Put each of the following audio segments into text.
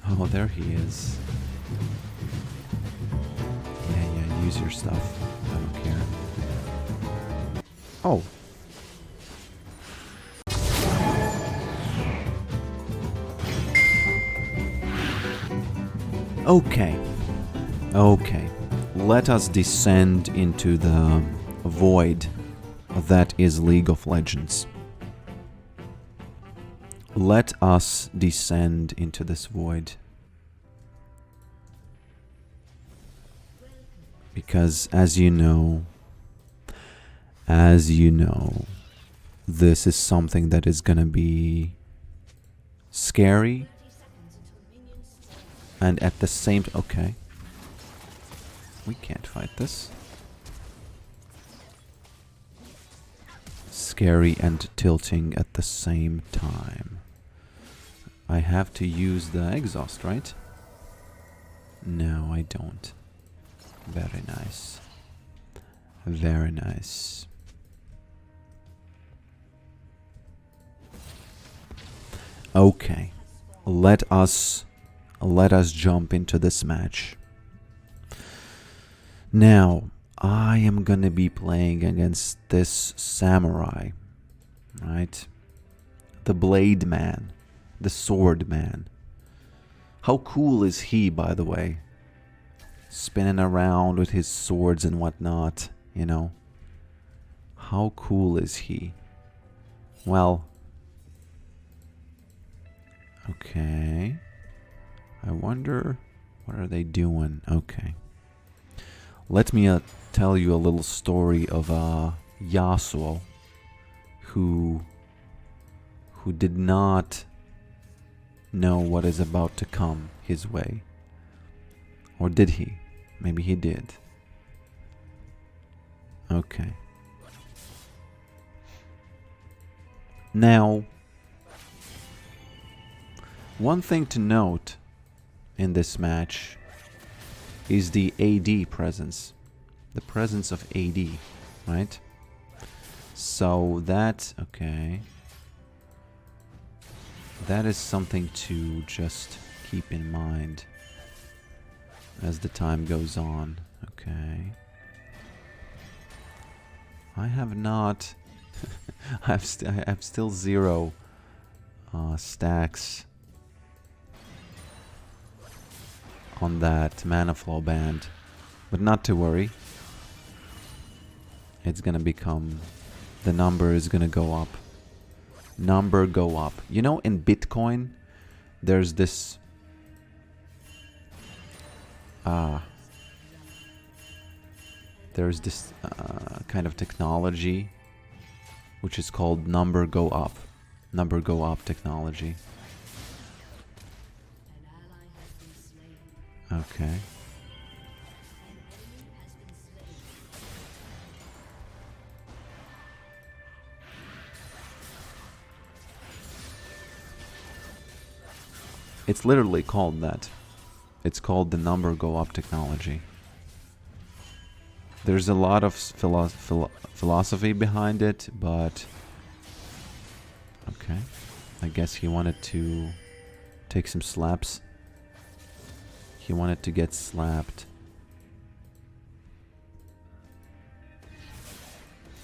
Oh, there he is. Yeah, use your stuff. I don't care. Oh. Okay. Okay. Let us descend into the void that is League of Legends. Let us descend into this void. Because as you know, this is something that is gonna be scary and at the same okay. We can't fight this. Scary and tilting at the same time. I have to use the exhaust, right? No, I don't. Very nice. Very nice. Okay. Let us jump into this match. Now, I am gonna be playing against this samurai, right? The blade man, the sword man. How cool is he, by the way? Spinning around with his swords and whatnot, you know? How cool is he? Well, okay. I wonder, what are they doing? Okay. Let me tell you a little story of Yasuo, who did not know what is about to come his way. Or did he? Maybe he did. Okay. Now, one thing to note in this match is the AD presence. The presence of AD, right? So that, okay. That is something to just keep in mind as the time goes on. Okay. I have not... I have still 0 stacks on that mana flow band, but not to worry. It's gonna become, the number is gonna go up. Number go up. You know, in Bitcoin, there's this kind of technology which is called number go up. Number go up technology. Okay. It's literally called that. It's called the number go up technology. There's a lot of philosophy behind it, but okay. I guess he wanted to take some slaps. He wanted to get slapped.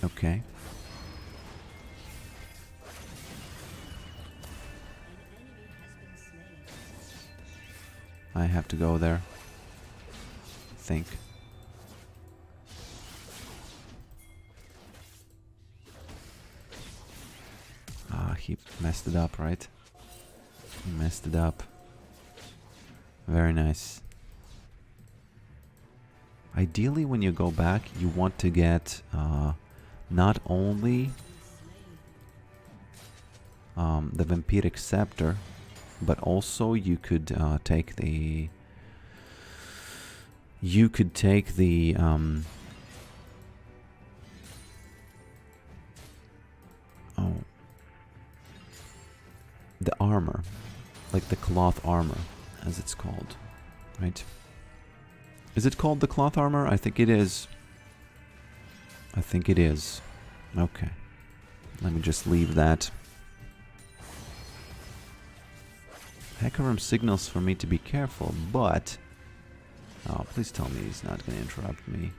Okay. I have to go there. I think. Ah, he messed it up, right? He messed it up. Very nice. Ideally, when you go back, you want to get not only the Vampiric Scepter, but also you could take the... You could take the... the armor. Like the cloth armor, as it's called. Right? Is it called the cloth armor? I think it is. I think it is. Okay. Let me just leave that. Hecarim signals for me to be careful, but... Oh, please tell me he's not going to interrupt me.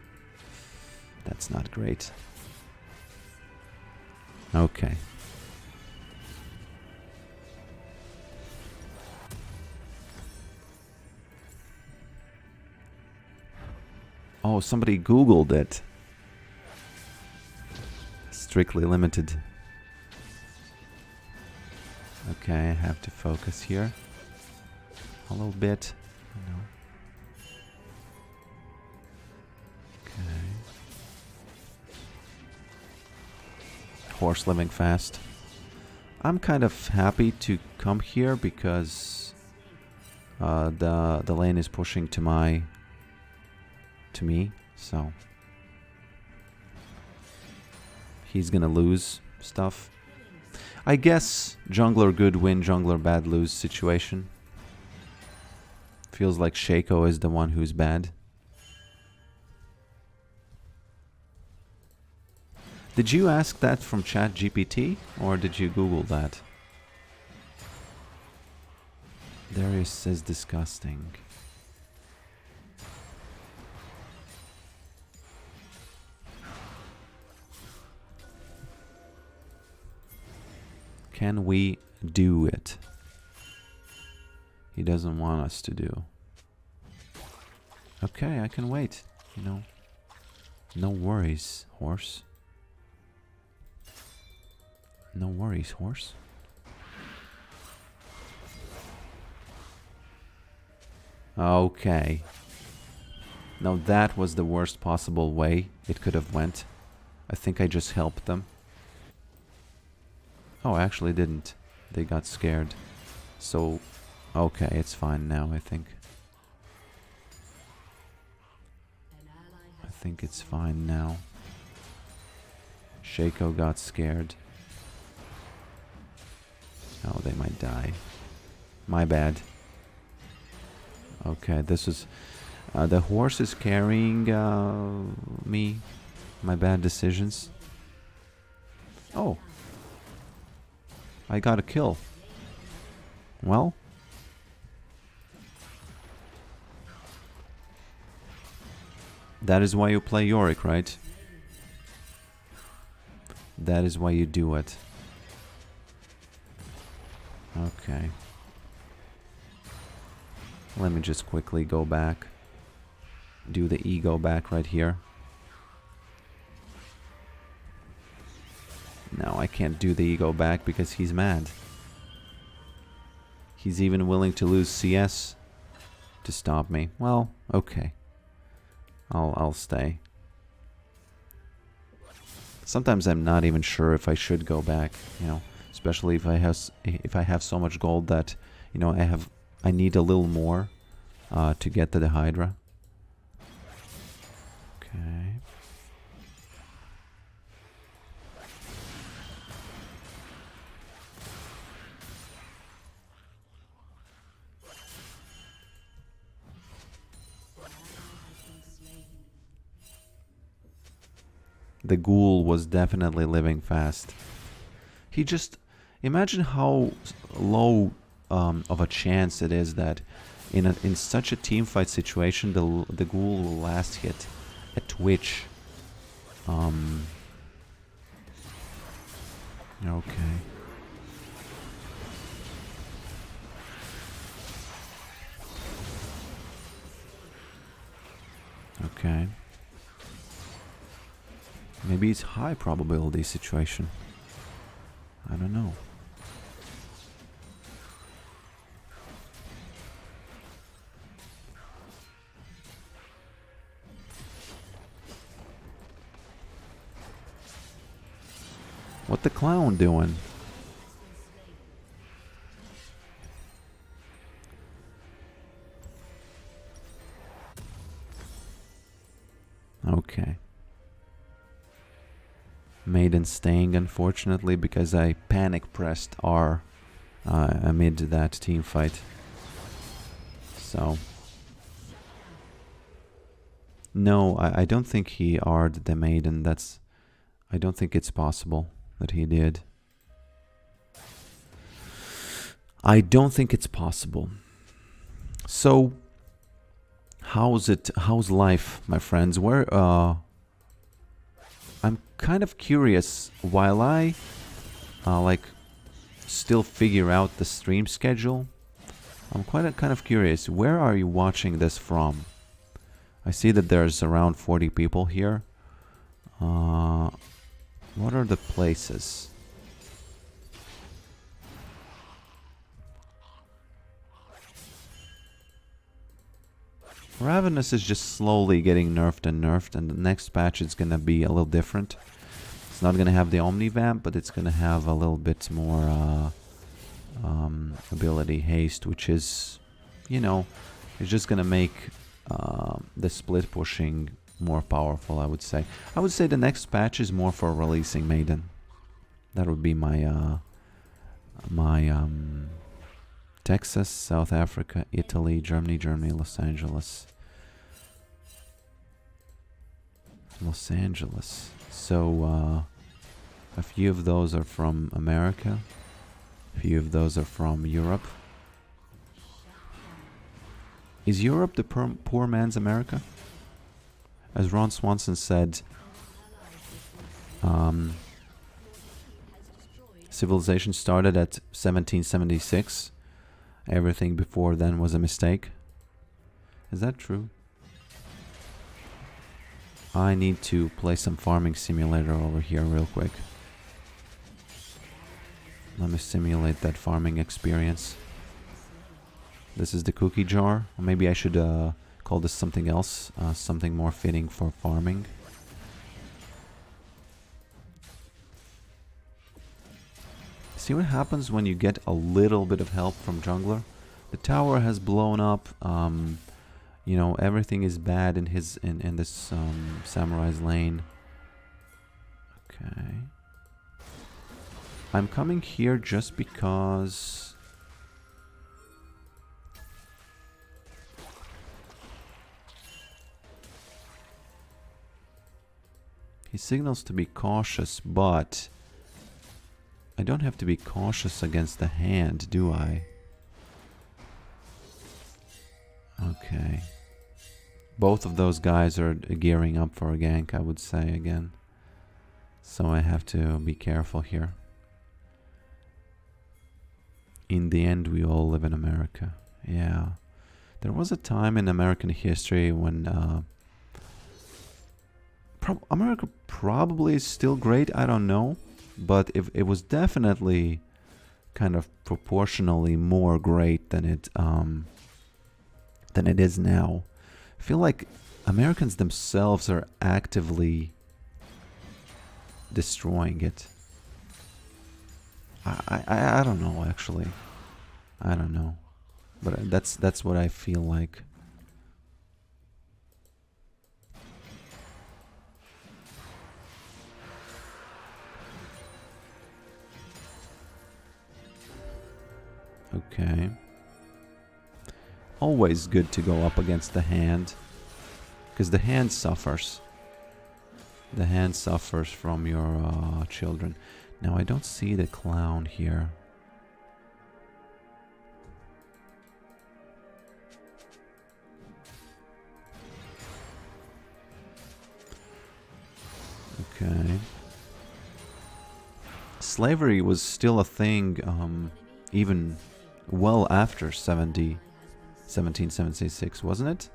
That's not great. Okay. Oh, somebody Googled it. Strictly limited. Okay, I have to focus here. A little bit. No. Okay. Horse living fast. I'm kind of happy to come here because the lane is pushing to me, so he's gonna lose stuff. I guess jungler good win, jungler bad lose situation. Feels like Shaco is the one who's bad. Did you ask that from ChatGPT or did you Google that? Darius says disgusting. Can we do it? He doesn't want us to do. Okay, I can wait. You know, no worries, horse. No worries, horse. Okay. Now that was the worst possible way it could have went. I think I just helped them. Oh, I actually didn't. They got scared. So, okay, it's fine now, I think. I think it's fine now. Shaco got scared. Oh, they might die. My bad. Okay, this is... the horse is carrying me. My bad decisions. Oh. I got a kill. Well. That is why you play Yorick, right? That is why you do it. Okay. Let me just quickly go back. Do the ego back right here. No, I can't do the ego back because he's mad. He's even willing to lose CS to stop me. Well, okay. I'll stay. Sometimes I'm not even sure if I should go back, you know, especially if I have so much gold that, you know, I need a little more to get to the Hydra. Okay. The ghoul was definitely living fast. He just... Imagine how low of a chance it is that in such a teamfight situation the ghoul will last hit a Twitch. Okay. Okay. Maybe it's high probability situation. I don't know. What the clown doing? Okay. Maiden staying, unfortunately, because I panic pressed R amid that team fight. So no, I don't think he R'd the Maiden. I don't think it's possible that he did. I don't think it's possible. So, how's life, my friends? I'm kind of curious, while I, like, still figure out the stream schedule, I'm kind of curious, where are you watching this from? I see that there's around 40 people here. What are the places? Ravenous is just slowly getting nerfed, and the next patch is gonna be a little different. It's not gonna have the Omnivamp, but it's gonna have a little bit more ability haste, which is, you know, it's just gonna make the split pushing more powerful, I would say. I would say the next patch is more for releasing Maiden. That would be my Texas, South Africa, Italy, Germany, Los Angeles. Los Angeles. So, a few of those are from America. A few of those are from Europe. Is Europe the poor man's America? As Ron Swanson said, civilization started at 1776. Everything before then was a mistake. Is that true? I need to play some farming simulator over here real quick. Let me simulate that farming experience. This is the cookie jar. Or maybe I should call this something else, something more fitting for farming. See what happens when you get a little bit of help from jungler? The tower has blown up. You know, everything is bad in this samurai's lane. Okay. I'm coming here just because he signals to be cautious, but I don't have to be cautious against the hand, do I? Okay. Both of those guys are gearing up for a gank, I would say, again. So I have to be careful here. In the end, we all live in America. Yeah. There was a time in American history when America probably is still great, I don't know. But it was definitely kind of proportionally more great than it is now. I feel like Americans themselves are actively destroying it. I don't know, actually. I don't know, but that's what I feel like. Okay. Always good to go up against the hand, because the hand suffers. The hand suffers from your children. Now I don't see the clown here. Okay. Slavery was still a thing, even well after 1776, wasn't it?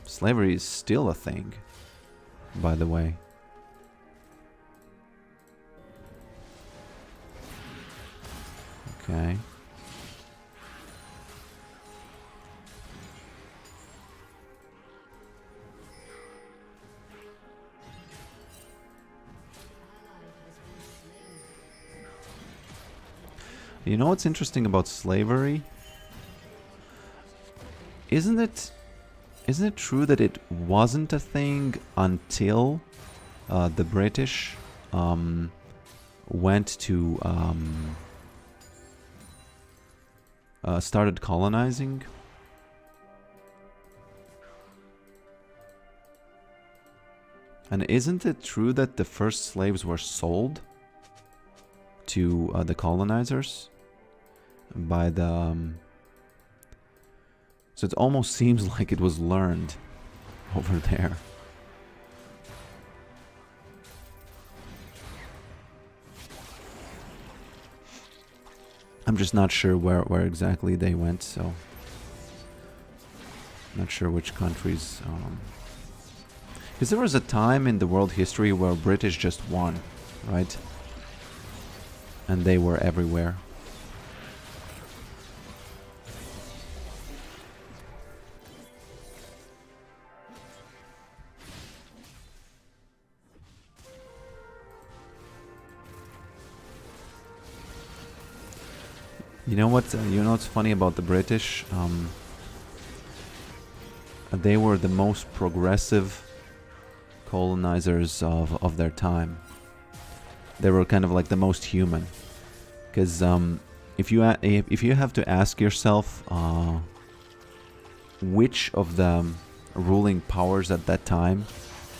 Slavery is still a thing, by the way. Okay. You know what's interesting about slavery? Isn't it true that it wasn't a thing until the British went to started colonizing? And isn't it true that the first slaves were sold to the colonizers by the... so it almost seems like it was learned over there. I'm just not sure where exactly they went, so... not sure which countries... because there was a time in the world history where British just won, right? And they were everywhere. You know what's funny about the British? They were the most progressive colonizers of their time. They were kind of like the most human. Because if you have to ask yourself which of the ruling powers at that time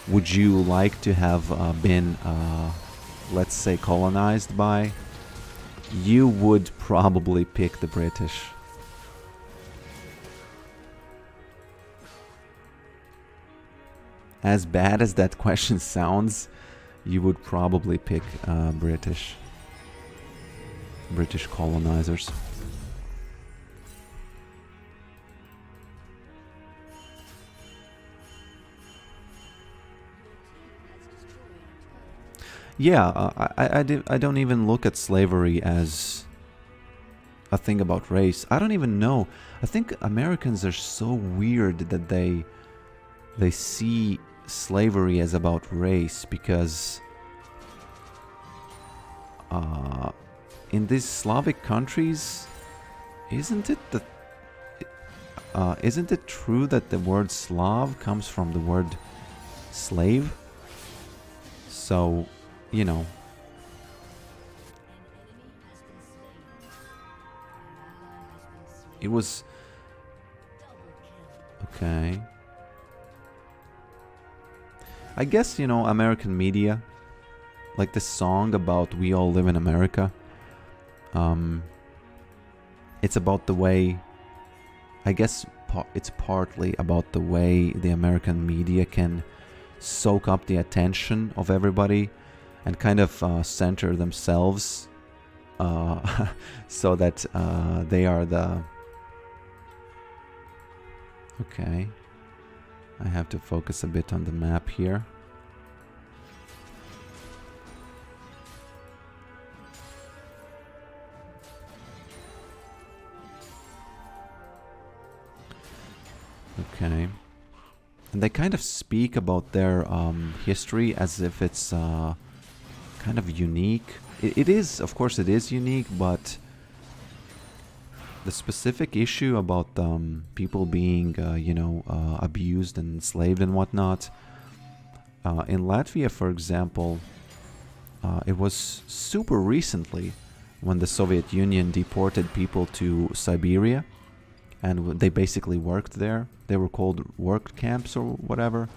would you like to have been, let's say, colonized by, you would probably pick the British. As bad as that question sounds, you would probably pick British colonizers. Yeah, I don't even look at slavery as a thing about race. I don't even know. I think Americans are so weird that they see slavery as about race, because in these Slavic countries, isn't it true that the word Slav comes from the word slave? So, you know. It was... okay. I guess, you know, American media, like the song about We All Live in America, it's about the way, I guess it's partly about the way the American media can soak up the attention of everybody and kind of center themselves so that they are the... okay. I have to focus a bit on the map here. Okay. And they kind of speak about their history as if it's kind of unique. It is, of course it is unique, but the specific issue about people being, you know, abused and enslaved and whatnot. In Latvia, for example, it was super recently when the Soviet Union deported people to Siberia, and they basically worked there. They were called work camps or whatever,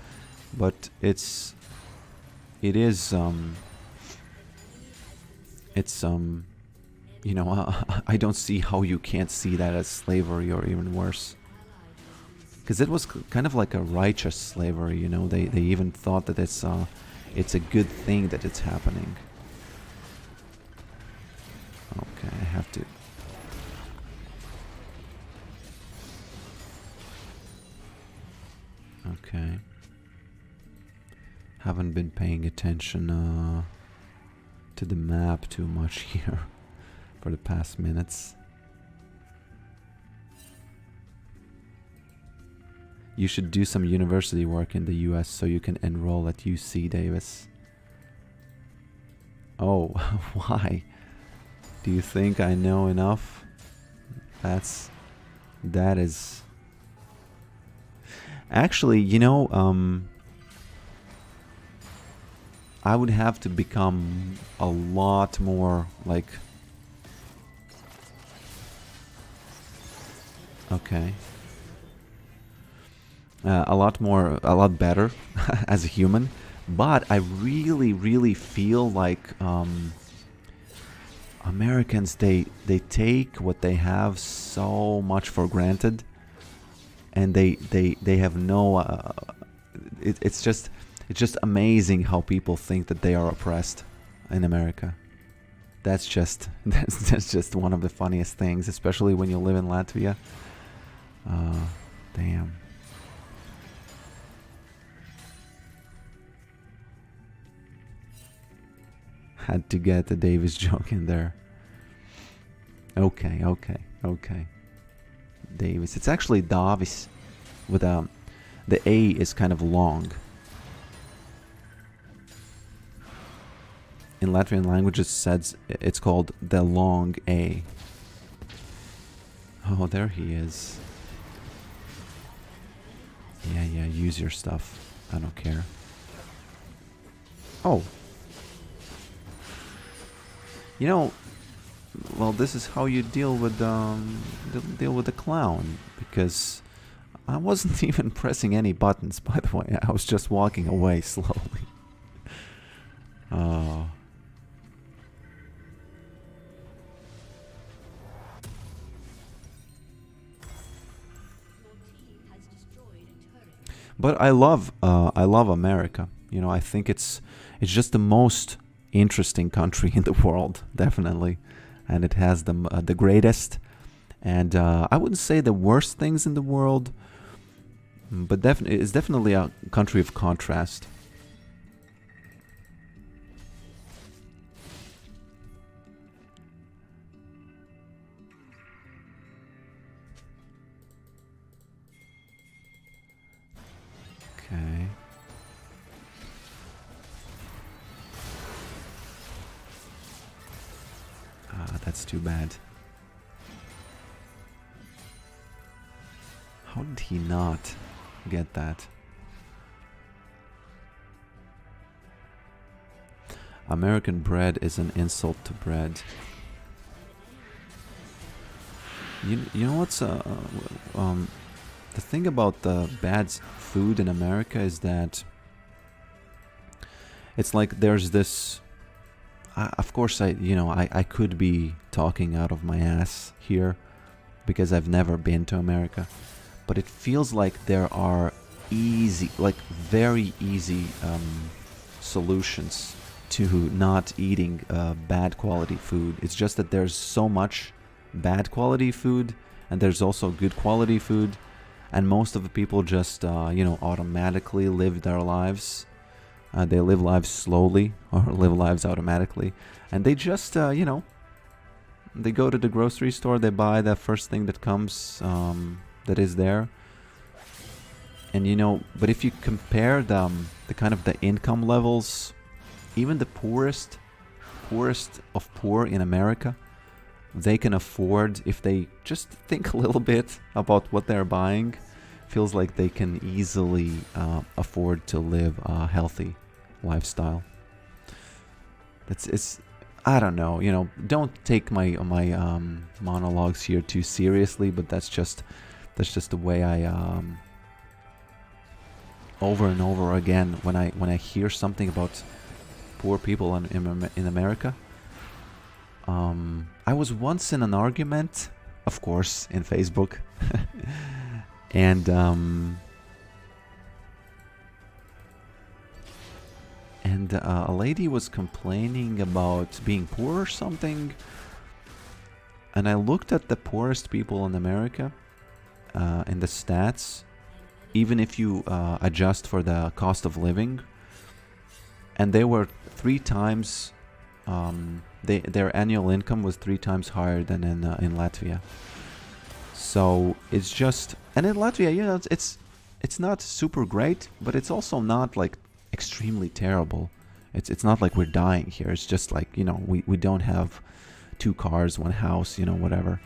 but it's you know, I don't see how you can't see that as slavery, or even worse. Because it was kind of like a righteous slavery, you know. They even thought that it's a good thing that it's happening. Okay, I have to... okay. Haven't been paying attention to the map too much here for the past minutes. You should do some university work in the US so you can enroll at UC Davis. Oh, why? Do you think I know enough? That is... actually, you know, I would have to become a lot more like... okay. A lot better as a human But I really, really feel like Americans, they take what they have so much for granted, and they have no. It's just amazing how people think that they are oppressed in America. That's just that's just one of the funniest things, especially when you live in Latvia. Damn. Had to get the Davis joke in there. Okay, okay, okay. Davis. It's actually Davis with the A is kind of long. In Latvian language, it says it's called the long A. Oh, there he is. Yeah, yeah, use your stuff. I don't care. Oh. You know, well, this is how you deal with the clown, because I wasn't even pressing any buttons, by the way. I was just walking away slowly. But I love America. You know, I think it's just the most interesting country in the world, definitely, and it has the greatest, and I wouldn't say the worst things in the world, but it's definitely a country of contrast. Okay. That's too bad. How did he not get that? American bread is an insult to bread. You know what's the thing about the bad food in America is that it's like there's this. Of course, I could be talking out of my ass here because I've never been to America, but it feels like there are easy, like very easy solutions to not eating bad quality food. It's just that there's so much bad quality food and there's also good quality food, and most of the people just automatically live their lives. They live lives slowly or live lives automatically, and they just they go to the grocery store, they buy the first thing that comes that is there, and but if you compare the kind of the income levels, even the poorest of poor in America, they can afford, if they just think a little bit about what they're buying, feels like they can easily afford to live a healthy lifestyle. It's I don't know, don't take my monologues here too seriously, but that's just the way I over and over again when I hear something about poor people in America. I was once in an argument, of course, in Facebook, and a lady was complaining about being poor or something, and I looked at the poorest people in America in the stats, even if you adjust for the cost of living, and they were 3 times their annual income was 3 times higher than in Latvia. So it's just, and in Latvia, it's not super great, but it's also not like extremely terrible. It's not like we're dying here. It's just like, we don't have 2 cars, 1 house, whatever.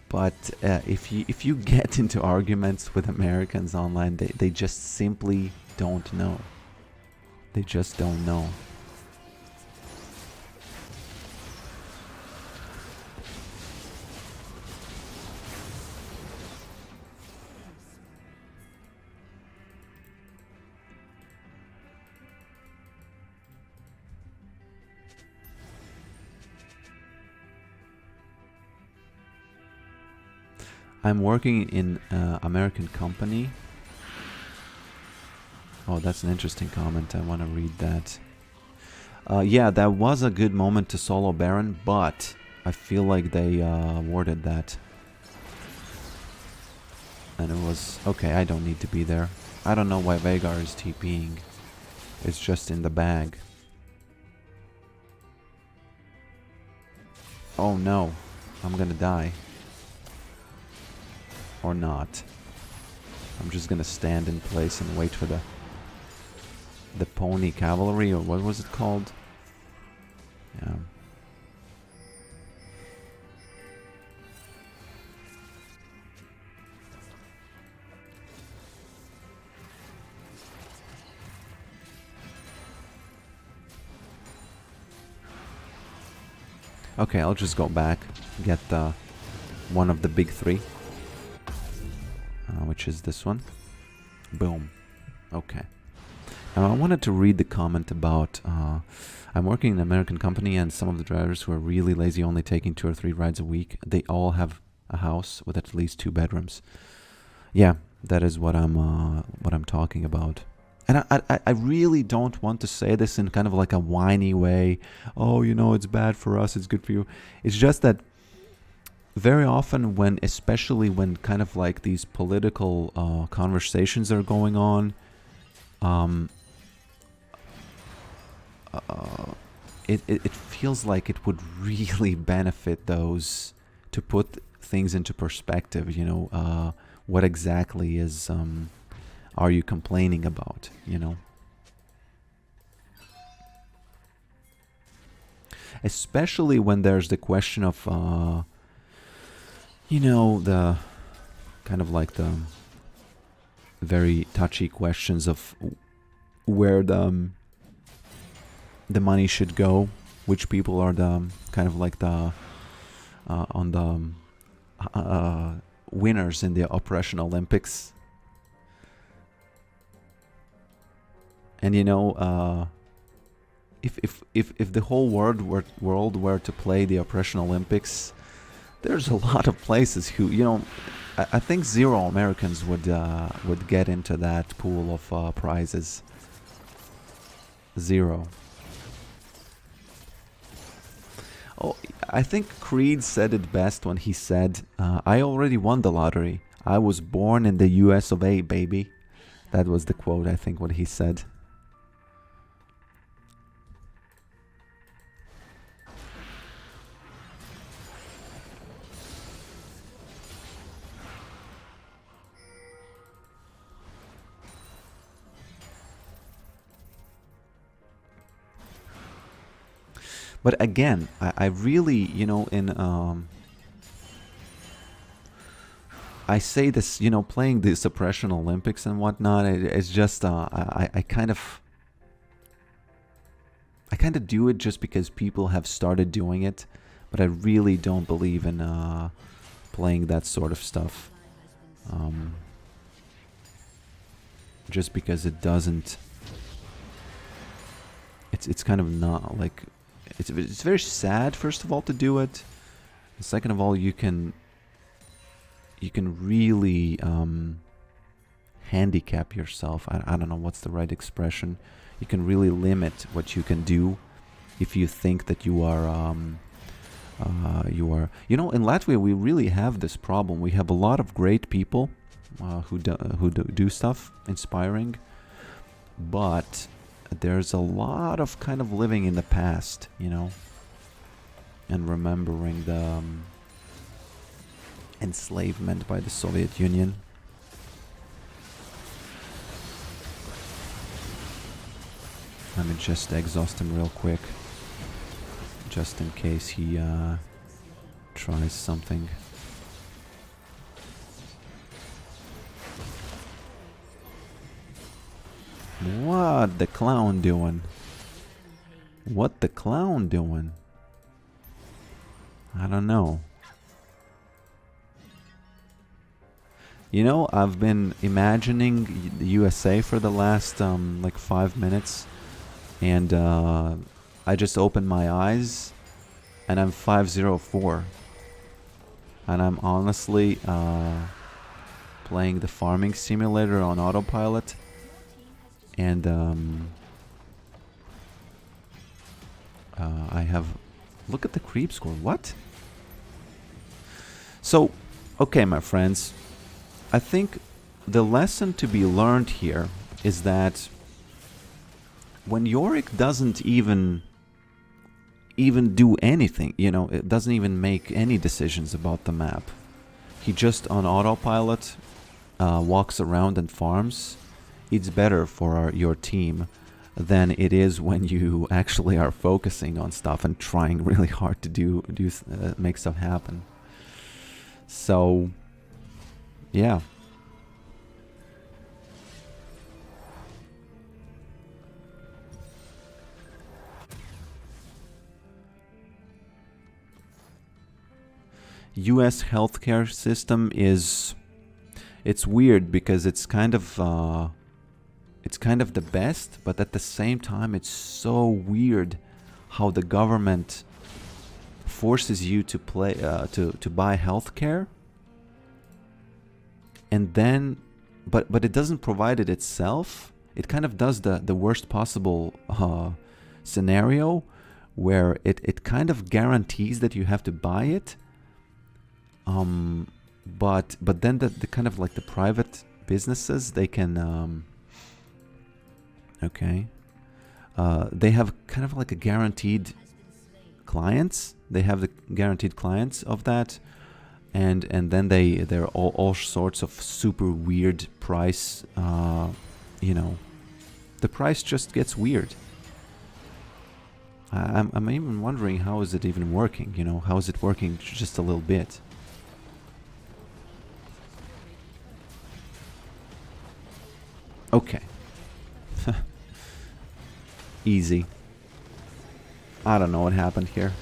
But if you get into arguments with Americans online, they just simply don't know. They just don't know. I'm working in American company. Oh, that's an interesting comment. I want to read that. Yeah, that was a good moment to solo Baron, but I feel like they awarded that. And it was... Okay, I don't need to be there. I don't know why Veigar is TPing. It's just in the bag. Oh no, I'm gonna die. Or not. I'm just gonna stand in place and wait for the pony cavalry, or what was it called? Yeah. Okay, I'll just go back, get one of the big three, which is this one. Boom. Okay. Now I wanted to read the comment about I'm working in an American company, and some of the drivers who are really lazy, only taking 2 or 3 rides a week, they all have a house with at least 2 bedrooms. Yeah, that is what I'm talking about. And I really don't want to say this in kind of like a whiny way. Oh, you know, it's bad for us, it's good for you. It's just that very often especially when kind of like these political conversations are going on, it feels like it would really benefit those to put things into perspective, you know, what exactly is... are you complaining about, you know? Especially when there's the question of, you know, the kind of like the very touchy questions of where the money should go, which people are the kind of like the on the winners in the Operation Olympics. And you know, if the whole world were to play the Operation Olympics, there's a lot of places who, you know, I think 0 Americans would get into that pool of prizes. 0. Oh, I think Creed said it best when he said, "I already won the lottery. I was born in the U.S. of A, baby." That was the quote, I think, what he said. But again, I really, you know, I say this, you know, playing the Suppression Olympics and whatnot, it's just, I kind of do it just because people have started doing it, but I really don't believe in playing that sort of stuff. Just because it doesn't, it's kind of not like... It's very sad, first of all, to do it. And second of all, you can really handicap yourself. I don't know what's the right expression. You can really limit what you can do if you think that you are... You know, in Latvia, we really have this problem. We have a lot of great people who do stuff, inspiring, but there's a lot of kind of living in the past, you know, and remembering the enslavement by the Soviet Union. Let me just exhaust him real quick, just in case he tries something. What the clown doing? What the clown doing? I don't know. You know, I've been imagining the USA for the last like 5 minutes, and I just opened my eyes and I'm 504. and I'm honestly playing the farming simulator on autopilot, and I have... Look at the creep score. What? So, okay, my friends. I think the lesson to be learned here is that when Yorick doesn't even do anything, you know, it doesn't even make any decisions about the map. He just on autopilot walks around and farms. It's better for your team than it is when you actually are focusing on stuff and trying really hard to make stuff happen. So, yeah. US healthcare system is... It's weird because it's kind of the best, but at the same time it's so weird how the government forces you to play to buy healthcare, and then but it doesn't provide it itself. It kind of does the worst possible scenario where it kind of guarantees that you have to buy it. But then the kind of like the private businesses, they can okay, they have kind of like a guaranteed clients. They have the guaranteed clients of that, and then they're all sorts of super weird price. You know, the price just gets weird. I'm even wondering, how is it even working? You know, how is it working just a little bit? Okay. Easy. I don't know what happened here.